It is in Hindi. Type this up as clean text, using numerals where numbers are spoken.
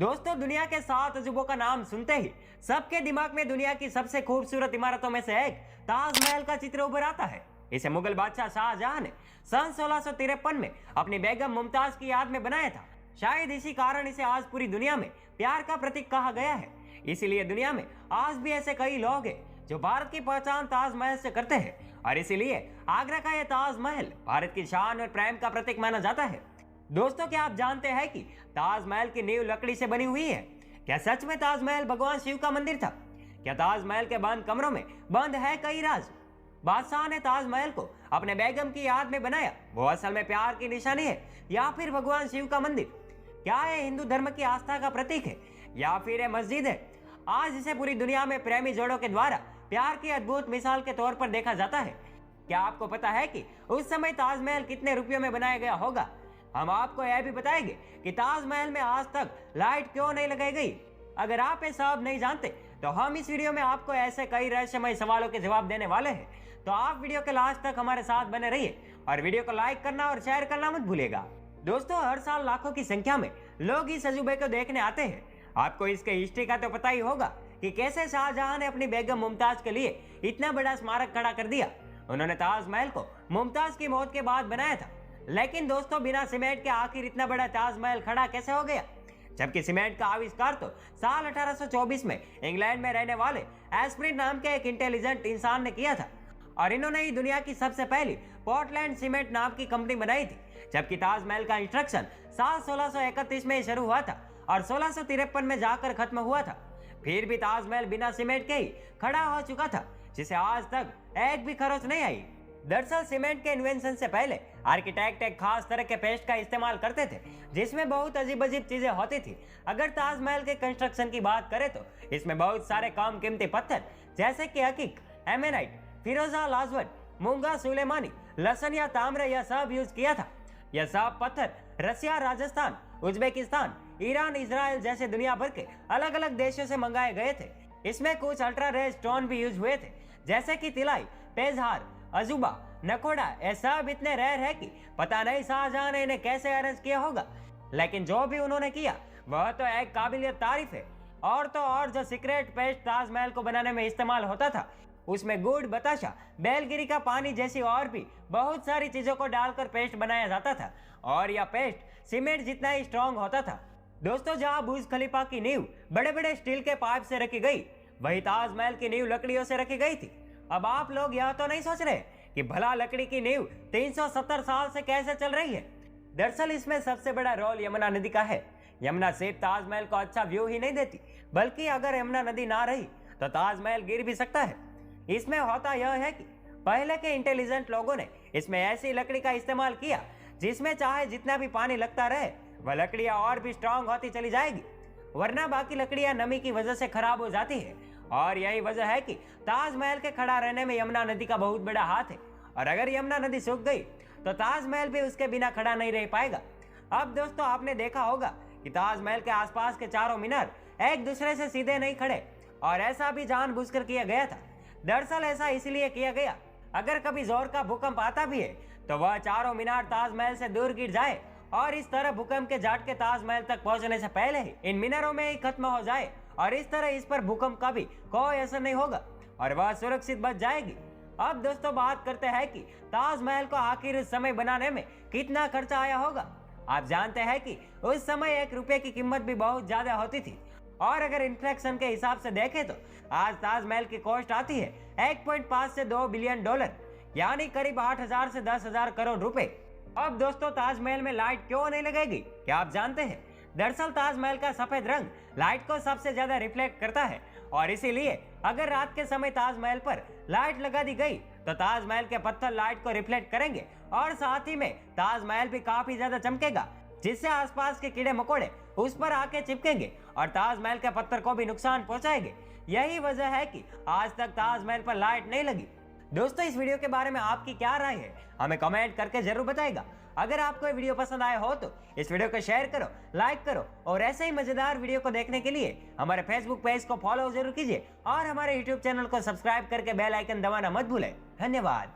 दोस्तों, दुनिया के 7 अजूबों का नाम सुनते ही सबके दिमाग में दुनिया की सबसे खूबसूरत इमारतों में से एक ताजमहल का चित्र उभर आता है। इसे मुगल बादशाह शाहजहां ने सन 1653 में अपनी बेगम मुमताज की याद में बनाया था। शायद इसी कारण इसे आज पूरी दुनिया में प्यार का प्रतीक कहा गया है। इसीलिए दुनिया में आज भी ऐसे कई लोग हैं जो भारत की पहचान ताजमहल से करते हैं, और इसीलिए आगरा का यह ताजमहल भारत की शान और प्रेम का प्रतीक माना जाता है। दोस्तों, क्या आप जानते हैं कि ताजमहल की नींव लकड़ी से बनी हुई है? क्या सच में ताजमहल भगवान शिव का मंदिर था? क्या ताजमहल के बंद कमरों में बंद है कई राज? बादशाह ने ताजमहल को अपने बेगम की याद में बनाया, वो असल में प्यार की निशानी है या फिर भगवान शिव का मंदिर? क्या यह हिंदू धर्म की आस्था का प्रतीक है या फिर यह मस्जिद है? आज इसे पूरी दुनिया में प्रेमी जोड़ों के द्वारा प्यार की अद्भुत मिसाल के तौर पर देखा जाता है। क्या आपको पता है कि उस समय ताजमहल कितने रुपयों में बनाया गया होगा? हम आपको यह भी बताएंगे कि ताजमहल में आज तक लाइट क्यों नहीं लगाई गई। अगर आप ये सब नहीं जानते तो हम इस वीडियो में आपको ऐसे कई रहस्यमय सवालों के जवाब देने वाले हैं। तो आप वीडियो के लास्ट तक हमारे साथ बने रहिए और वीडियो को लाइक करना और शेयर करना मत भूलिएगा। दोस्तों, हर साल लाखों की संख्या में लोग इस अजूबे को देखने आते हैं। आपको इसके हिस्ट्री का तो पता ही होगा कि कैसे शाहजहां ने अपनी बेगम मुमताज के लिए इतना बड़ा स्मारक खड़ा कर दिया। उन्होंने ताजमहल को मुमताज की मौत के बाद बनाया था। लेकिन दोस्तों, बिना सीमेंट के आखिर इतना बड़ा ताजमहल खड़ा कैसे हो गया? जबकि सीमेंट का आविष्कार तो साल 1824 में इंग्लैंड में रहने वाले एस्प्रिन नाम के एक इंटेलिजेंट इंसान ने किया था, और इन्होंने ही दुनिया की सबसे पहली पोर्टलैंड सीमेंट नाम की कंपनी बनाई थी। जबकि ताजमहल का इंस्ट्रक्शन साल 1631 में शुरू हुआ था और 1653 में जाकर खत्म हुआ था। फिर भी ताजमहल बिना सीमेंट के ही खड़ा हो चुका था, जिसे आज तक एक भी खरोच नहीं आई। दरअसल सीमेंट के इन्वेंशन से पहले आर्किटेक्ट एक खास तरह के पेस्ट का इस्तेमाल करते थे, जिसमें बहुत अजीब अजीब चीजें होती थी। अगर ताजमहल के कंस्ट्रक्शन की बात करें तो इसमें बहुत सारे कम कीमती पत्थर जैसे कि हकीक, एमेनाइट, फिरोजा, लाजवट, मूंगा, सुलेमानी, लसन या ताम्र यह सब यूज किया था। यह सब पत्थर रसिया, राजस्थान, उज्बेकिस्तान, ईरान, इजराइल जैसे दुनिया भर के अलग अलग देशों से मंगाए गए थे। इसमें कुछ अल्ट्रा रेयर स्टोन भी यूज हुए थे, जैसे कि तिलाई, पेजहार, अजूबा, नकोड़ा। ये सब इतने रेयर है कि पता नहीं शाहजहां ने इन्हें कैसे अरेंज किया होगा। लेकिन जो भी उन्होंने किया वह तो एक काबिलियत तारीफ है। और तो और जो सीक्रेट पेस्ट ताजमहल को बनाने में इस्तेमाल होता था, उसमें गुड़, बताशा, बेलगिरी का पानी जैसी और भी बहुत सारी चीजों को डालकर पेस्ट बनाया जाता था, और यह पेस्ट सीमेंट जितना ही स्ट्रॉन्ग होता था। दोस्तों, जहां बुर्ज खलीफा की नींव बड़े बड़े स्टील के पाइप से रखी गई, वही ताजमहल की नींव लकड़ियों से रखी गई थी। अब आप लोग यह तो नहीं सोच रहे कि भला लकड़ी की नींव 370 साल से कैसे चल रही है? दरअसल इसमें सबसे बड़ा रोल यमुना नदी का है। यमुना सिर्फ ताजमहल को अच्छा व्यू ही नहीं देती, बल्कि अगर यमुना नदी ना रही तो ताजमहल गिर भी सकता है। इसमें होता यह है कि पहले के इंटेलिजेंट लोगों ने इसमें ऐसी लकड़ी का इस्तेमाल किया जिसमें चाहे जितना भी पानी लगता रहे वह लकड़ियां और भी स्ट्रांग होती चली जाएगी, वरना बाकी लकड़ियां नमी की वजह से खराब हो जाती है। और यही वजह है कि ताजमहल के खड़ा रहने में यमुना नदी का बहुत बड़ा हाथ है, और अगर यमुना नदी सूख गई तो ताजमहल भी उसके बिना खड़ा नहीं रह पाएगा। अब दोस्तों, आपने देखा होगा कि ताजमहल के आसपास के चारों मीनार एक दूसरे से सीधे नहीं खड़े, और ऐसा भी जानबूझकर किया गया था। दरअसल ऐसा इसलिए किया गया, अगर कभी जोर का भूकंप आता भी है तो वह चारों मीनार ताजमहल से दूर गिर जाए, और इस तरह भूकंप के झटके ताजमहल तक पहुंचने से पहले ही इन मीनारों में ही खत्म हो जाए, और इस तरह इस पर भूकंप का भी कोई असर नहीं होगा और वह सुरक्षित बच जाएगी। अब दोस्तों, बात करते हैं कि ताजमहल को आखिर उस समय बनाने में कितना खर्चा आया होगा। आप जानते हैं कि उस समय 1 रुपए की कीमत भी बहुत ज्यादा होती थी, और अगर इन्फ्लेशन के हिसाब से देखें तो आज ताजमहल की कॉस्ट आती है 1.5 से 2 बिलियन डॉलर, यानी करीब 8,000 से 10,000 करोड़ रुपए। अब दोस्तों, ताजमहल में लाइट क्यों नहीं लगेगी, क्या आप जानते हैं? दरअसल ताजमहल का सफेद रंग लाइट को सबसे ज्यादा रिफ्लेक्ट करता है, और इसीलिए अगर रात के समय ताजमहल पर लाइट लगा दी गई तो ताजमहल के पत्थर लाइट को रिफ्लेक्ट करेंगे, और साथ ही में ताजमहल भी काफी ज्यादा चमकेगा, जिससे आसपास के कीड़े मकोड़े उस पर आके चिपकेंगे और ताजमहल के पत्थर को भी नुकसान पहुंचाएंगे। यही वजह है कि आज तक ताजमहल पर लाइट नहीं लगी। दोस्तों, इस वीडियो के बारे में आपकी क्या राय है, हमें कमेंट करके जरूर बताइएगा। अगर आपको ये वीडियो पसंद आया हो तो इस वीडियो को शेयर करो, लाइक करो, और ऐसे ही मजेदार वीडियो को देखने के लिए हमारे फेसबुक पेज को फॉलो जरूर कीजिए, और हमारे यूट्यूब चैनल को सब्सक्राइब करके बेल आइकन दबाना मत भूलें। धन्यवाद।